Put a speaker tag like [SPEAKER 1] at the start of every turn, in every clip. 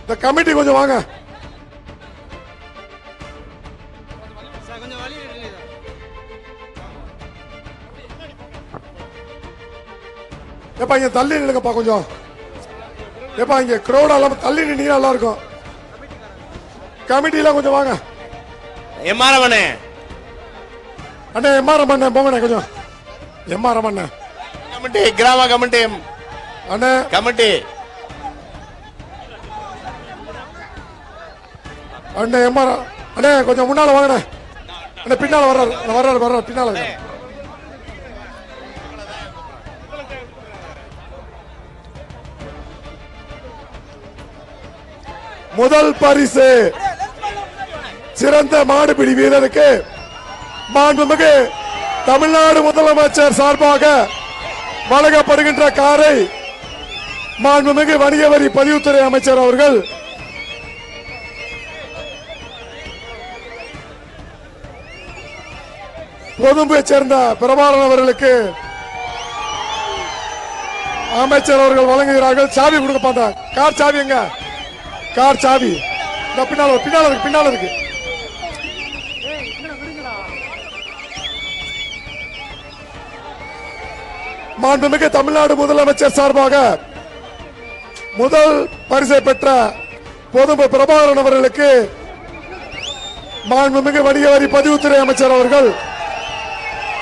[SPEAKER 1] இந்த கமிட்டி கொஞ்சம் வாங்க. எப்பா இங்க தள்ளி நில்லுங்கப்பா கொஞ்சம். எப்பா இங்க கிரௌட் எல்லாம் தள்ளி நின்னீங்க நல்லா இருக்கும். கமிட்டில கொஞ்சம் வாங்க.
[SPEAKER 2] எம்ஆர்எம் அண்ணே,
[SPEAKER 1] அண்ணே எம்ஆர்எம் அண்ணே போங்கண்ணே கொஞ்சம். எம்ஆர்எம் அண்ணே
[SPEAKER 2] கமிட்டி, கிராம கமிட்டி
[SPEAKER 1] அண்ணே,
[SPEAKER 2] கமிட்டி
[SPEAKER 1] அண்ணே எம்ஆர்எம் அண்ணே கொஞ்சம் முன்னால வாங்கண்ணே. அண்ணே பின்னால வர்றாரு பின்னால. முதல் பரிசு சிறந்த மாடுபிடி வீரருக்கு மாண்புமிகு தமிழ்நாடு முதலமைச்சர் சார்பாக வழங்கப்படுகின்ற காரை மாண்புமிகு வணிக வரி பதிவுத்துறை அமைச்சர் அவர்கள் பொதும்பை சேர்ந்த பிரபாகரன் அவர்களுக்கு அமைச்சர் அவர்கள் வழங்குகிறார்கள். சாவி கொடுக்க பார்த்தா கார் சாவி எங்க? கார் சாவி பின்னால இருக்கு. மாண்புமிகு தமிழ்நாடு முதலமைச்சர் சார்பாக முதல் பரிசை பெற்ற பொதும்பை பிரபாகரன் அவர்களுக்கு மாண்புமிகு வணிக வரி பதிவுத்துறை அமைச்சர் அவர்கள்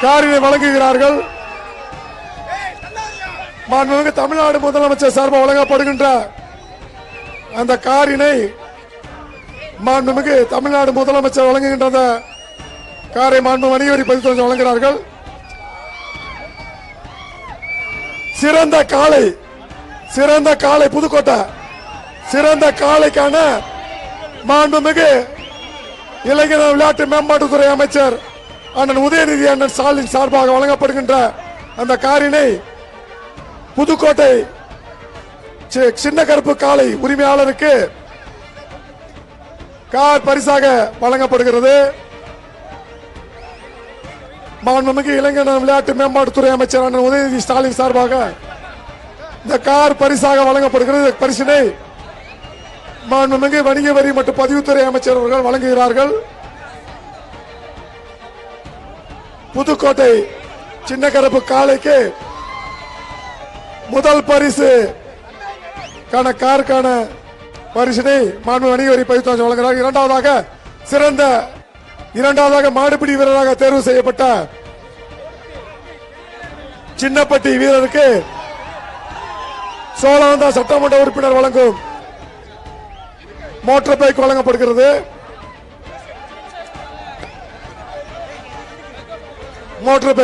[SPEAKER 1] காரினை வழங்குகிறார்கள். மாண்புமிகு தமிழ்நாடு முதலமைச்சர் சார்பாக வழங்கப்படுகின்ற அந்த காரினை மாண்புமிகு தமிழ்நாடு முதலமைச்சர் வழங்குகின்ற காரை மாண்பு வணிக வரி பதிவுத்துறை வழங்குகிறார்கள். சிறந்த காலை புதுக்கோட்டை சிறந்த காளைக்கான மாண்புமிகு இளைஞர் விளையாட்டு மேம்பாட்டுத்துறை அமைச்சர் அண்ணன் உதயநிதி அண்ணன் ஸ்டாலின் சார்பாக வழங்கப்படுகின்ற அந்த காரினை புதுக்கோட்டை சின்ன கருப்பு காளை உரிமையாளருக்கு கார் பரிசாக வழங்கப்படுகிறது. மாண்புமிகு இளைஞர் விளையாட்டு மேம்பாட்டுத்துறை அமைச்சர் அண்ணன் உதயநிதி ஸ்டாலின் சார்பாக இந்த கார் பரிசாக வழங்கப்படுகிறது. பரிசினை மாண்புமிகு வணிக வரி மற்றும் பதிவுத்துறை அமைச்சர் அவர்கள் வழங்குகிறார்கள். புதுக்கோட்டை சின்ன கருப்பு காளைக்கு முதல் பரிசு காருக்கான பரிசினை மாண்பு வணிக வரி பதிவுத்துறை வழங்குகிறார். இரண்டாவதாக மாடுபிடி வீரராக தேர்வு செய்யப்பட்ட சின்னப்பட்டி வீரருக்கு சோழவந்தா சட்டமன்ற உறுப்பினர் வழங்கும் மோட்டார் பைக் வழங்கப்படுகிறது. மோட்டார்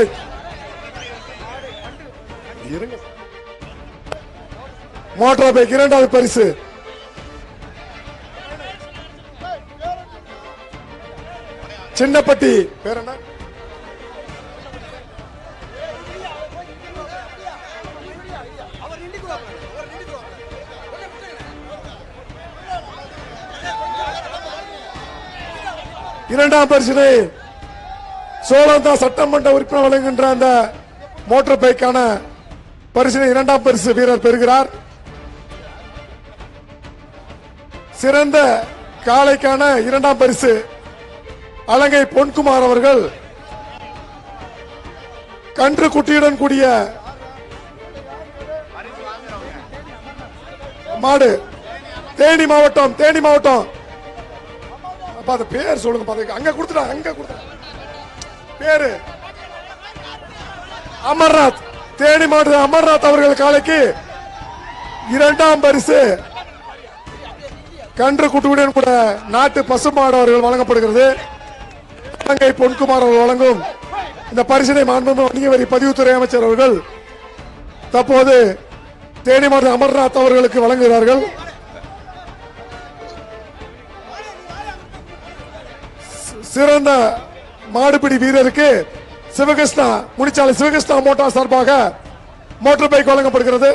[SPEAKER 1] பைக் இரண்டாவது பரிசு. சின்னப்பட்டி பேர் என்ன? இரண்டாம் பரிசினை சோழந்தா சட்டமன்ற உறுப்பினர் வழங்குகின்ற அந்த மோட்டார் பைக்கான பரிசினை இரண்டாம் பரிசு வீரர் பெறுகிறார். சிறந்த காளைக்கான இரண்டாம் பரிசு அலங்கை பொன்குமார் அவர்கள் கன்று குட்டியுடன் கூடிய மாடு தேனி மாவட்டம் பேர் சொல்லுங்க. அங்க கொடுத்துட்டா பேரு அமர்நாத். தேனி மாவட்ட அமர்நாத் அவர்கள் காலைக்கு இரண்டாம் பரிசு கன்று குட்டியுடன் கூட நாட்டு பசுமாடு அவர்கள் வழங்கப்படுகிறது. அலங்கை பொன்குமார் அவர்கள் வழங்கும் இந்த பரிசினை மாண்புமிகு வணிக வரி பதிவுத்துறை அமைச்சர் அவர்கள் தற்போது தேனி மாவட்ட அமர்நாத் அவர்களுக்கு வழங்குகிறார்கள். சிறந்த மாடுபிடி வீரருக்கு சிவகிருஷ்ணா முனிச்சாலை சிவகிருஷ்ணா மோட்டார் சார்பாக மோட்டார் பைக் வழங்கப்படுகிறது.